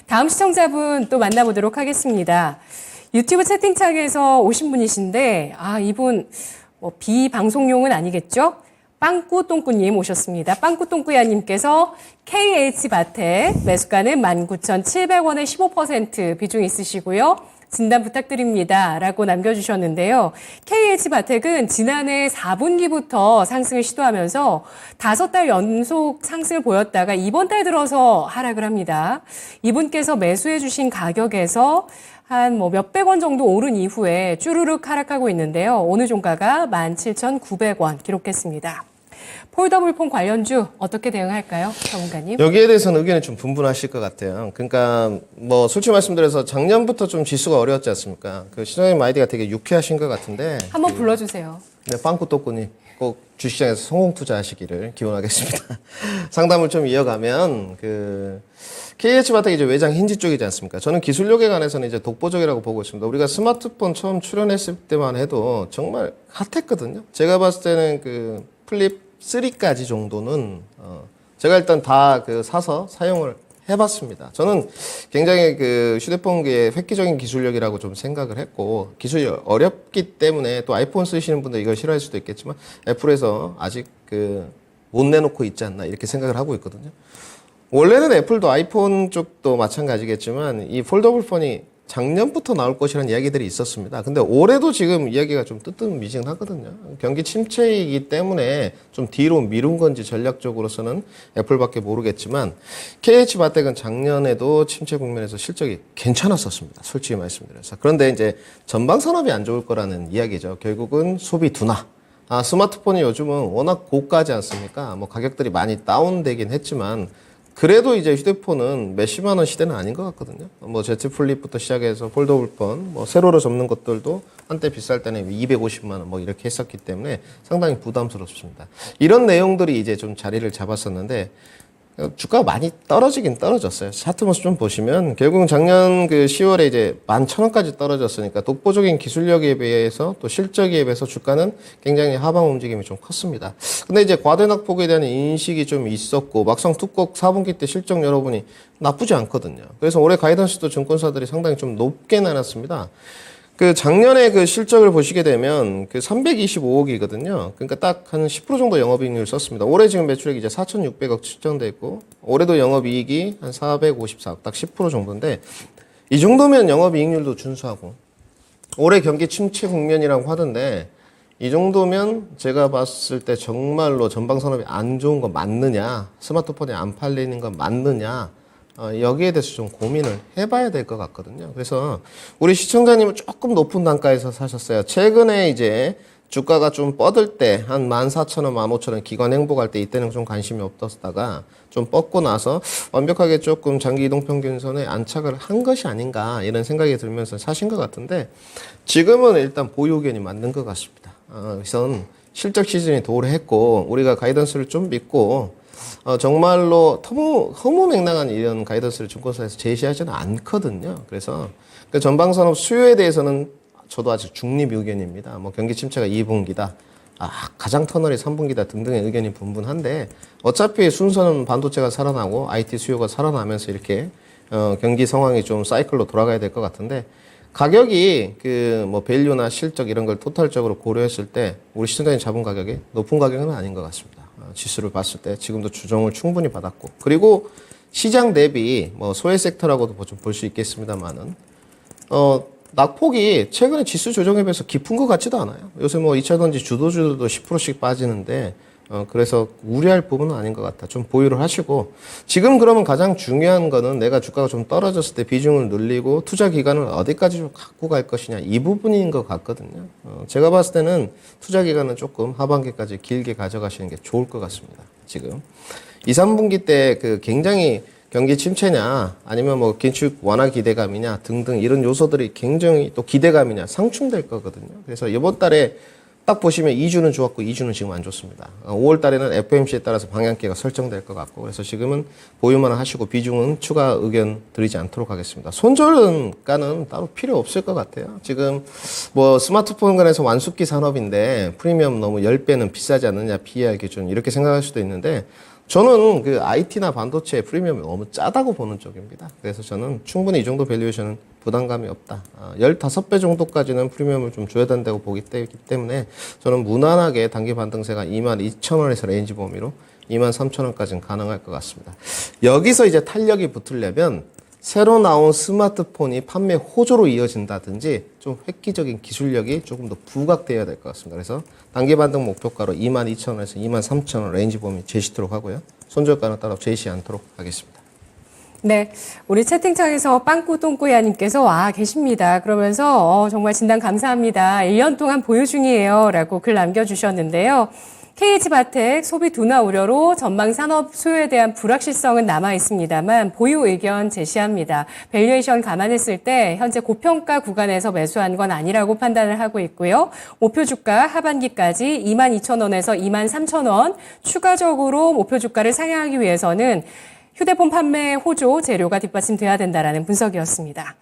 다음 시청자분 또 만나보도록 하겠습니다. 유튜브 채팅창에서 오신 분이신데, 이분 비방송용은 아니겠죠? 빵꾸똥꾸님 오셨습니다. 빵꾸똥꾸야님께서 KH바텍 매수가는 19,700원에 15% 비중 있으시고요. 진단 부탁드립니다. 라고 남겨주셨는데요. KH바텍은 지난해 4분기부터 상승을 시도하면서 5달 연속 상승을 보였다가 이번 달 들어서 하락을 합니다. 이분께서 매수해 주신 가격에서 한 몇백 원 정도 오른 이후에 쭈루룩 하락하고 있는데요. 오늘 종가가 17,900원 기록했습니다. 폴더블폰 관련주 어떻게 대응할까요, 전문가님? 여기에 대해서는 의견이 좀 분분하실 것 같아요. 그러니까 솔직히 말씀드려서 작년부터 좀 지수가 어려웠지 않습니까? 그 시장님 아이디가 되게 유쾌하신 것 같은데. 한번 불러주세요. 네, 빵꾸또꾸님 꼭 주식시장에서 성공 투자하시기를 기원하겠습니다. 상담을 좀 이어가면 KH바텍 이제 외장 힌지 쪽이지 않습니까? 저는 기술력에 관해서는 이제 독보적이라고 보고 있습니다. 우리가 스마트폰 처음 출연했을 때만 해도 정말 핫했거든요. 제가 봤을 때는 플립 3까지 정도는 제가 일단 다 사서 사용을 해봤습니다. 저는 굉장히 휴대폰계의 획기적인 기술력이라고 좀 생각을 했고, 기술이 어렵기 때문에 또 아이폰 쓰시는 분들 이걸 싫어할 수도 있겠지만 애플에서 아직 못 내놓고 있지 않나 이렇게 생각을 하고 있거든요. 원래는 애플도 아이폰 쪽도 마찬가지겠지만 이 폴더블 폰이 작년부터 나올 것이라는 이야기들이 있었습니다. 근데 올해도 지금 이야기가 좀 뜨뜻미지근하거든요. 경기 침체이기 때문에 좀 뒤로 미룬 건지 전략적으로서는 애플밖에 모르겠지만 KH바텍은 작년에도 침체 국면에서 실적이 괜찮았었습니다. 솔직히 말씀드려서. 그런데 이제 전방 산업이 안 좋을 거라는 이야기죠. 결국은 소비 둔화. 스마트폰이 요즘은 워낙 고가지 않습니까? 가격들이 많이 다운되긴 했지만 그래도 이제 휴대폰은 몇십만 원 시대는 아닌 것 같거든요. Z 플립부터 시작해서 폴더블폰, 세로로 접는 것들도 한때 비쌀 때는 250만 원 이렇게 했었기 때문에 상당히 부담스럽습니다. 이런 내용들이 이제 좀 자리를 잡았었는데 주가가 많이 떨어지긴 떨어졌어요. 차트 모습 좀 보시면 결국은 작년 10월에 이제 11,000원까지 떨어졌으니까 독보적인 기술력에 비해서 또 실적에 비해서 주가는 굉장히 하방 움직임이 좀 컸습니다. 근데 이제 과대낙폭에 대한 인식이 좀 있었고 막상 툭곡 4분기 때 실적 여러분이 나쁘지 않거든요. 그래서 올해 가이던스도 증권사들이 상당히 좀 높게 나눴습니다. 작년에 실적을 보시게 되면 325억이거든요. 그러니까 딱 한 10% 정도 영업이익률 썼습니다. 올해 지금 매출액이 이제 4,600억 측정돼 있고, 올해도 영업이익이 한 454억, 딱 10% 정도인데, 이 정도면 영업이익률도 준수하고, 올해 경기 침체 국면이라고 하던데, 이 정도면 제가 봤을 때 정말로 전방산업이 안 좋은 건 맞느냐, 스마트폰이 안 팔리는 건 맞느냐, 여기에 대해서 좀 고민을 해봐야 될 것 같거든요. 그래서 우리 시청자님은 조금 높은 단가에서 사셨어요. 최근에 이제 주가가 좀 뻗을 때 한 14,000원, 15,000원 기관 행보할 때 이때는 좀 관심이 없었다가 좀 뻗고 나서 완벽하게 조금 장기 이동평균선에 안착을 한 것이 아닌가 이런 생각이 들면서 사신 것 같은데 지금은 일단 보유 의견이 맞는 것 같습니다. 우선 실적 시즌이 도래했고 우리가 가이던스를 좀 믿고 정말로 허무맹랑한 이런 가이던스를 증권사에서 제시하지는 않거든요. 그래서 전방산업 수요에 대해서는 저도 아직 중립 의견입니다. 경기 침체가 2분기다. 가장 터널이 3분기다 등등의 의견이 분분한데 어차피 순서는 반도체가 살아나고 IT 수요가 살아나면서 이렇게 경기 상황이 좀 사이클로 돌아가야 될 것 같은데 가격이 밸류나 실적 이런 걸 토탈적으로 고려했을 때 우리 시청자님 잡은 가격이 높은 가격은 아닌 것 같습니다. 지수를 봤을 때 지금도 주정을 충분히 받았고 그리고 시장 대비 소외 섹터라고도 좀 볼 수 있겠습니다만은 낙폭이 최근에 지수 조정에 비해서 깊은 것 같지도 않아요. 요새 2차전지 주도주도 10%씩 빠지는데 그래서 우려할 부분은 아닌 것 같아. 좀 보유를 하시고 지금 그러면 가장 중요한 거는 내가 주가가 좀 떨어졌을 때 비중을 늘리고 투자 기간을 어디까지 좀 갖고 갈 것이냐 이 부분인 것 같거든요. 제가 봤을 때는 투자 기간은 조금 하반기까지 길게 가져가시는 게 좋을 것 같습니다. 지금 2, 3분기 때 굉장히 경기 침체냐 아니면 긴축 완화 기대감이냐 등등 이런 요소들이 굉장히 또 기대감이냐 상충될 거거든요. 그래서 이번 달에 딱 보시면 2주는 좋았고 2주는 지금 안 좋습니다. 5월 달에는 FOMC에 따라서 방향키가 설정될 것 같고 그래서 지금은 보유만 하시고 비중은 추가 의견 드리지 않도록 하겠습니다. 손절가는 따로 필요 없을 것 같아요. 지금 스마트폰 관해서 완숙기 산업인데 프리미엄 너무 10배는 비싸지 않느냐 PER 기준 이렇게 생각할 수도 있는데 저는 그 IT나 반도체 프리미엄이 너무 짜다고 보는 쪽입니다. 그래서 저는 충분히 이 정도 밸류에이션은 부담감이 없다. 15배 정도까지는 프리미엄을 좀 줘야 된다고 보기 때문에 저는 무난하게 단기 반등세가 22,000원에서 레인지 범위로 23,000원까지는 가능할 것 같습니다. 여기서 이제 탄력이 붙으려면 새로 나온 스마트폰이 판매 호조로 이어진다든지 좀 획기적인 기술력이 조금 더 부각되어야 될 것 같습니다. 그래서 단기 반등 목표가로 22,000원에서 23,000원 레인지 범위 제시토록 하고요. 손절가는 따로 제시 않도록 하겠습니다. 네, 우리 채팅창에서 빵꾸똥꾸야님께서 계십니다. 그러면서 정말 진단 감사합니다. 1년 동안 보유 중이에요. 라고 글 남겨주셨는데요. KH바텍 소비 둔화 우려로 전망 산업 수요에 대한 불확실성은 남아 있습니다만 보유 의견 제시합니다. 밸류에이션 감안했을 때 현재 고평가 구간에서 매수한 건 아니라고 판단을 하고 있고요. 목표 주가 하반기까지 22,000원에서 23,000원, 추가적으로 목표 주가를 상향하기 위해서는 휴대폰 판매 호조 재료가 뒷받침돼야 된다라는 분석이었습니다.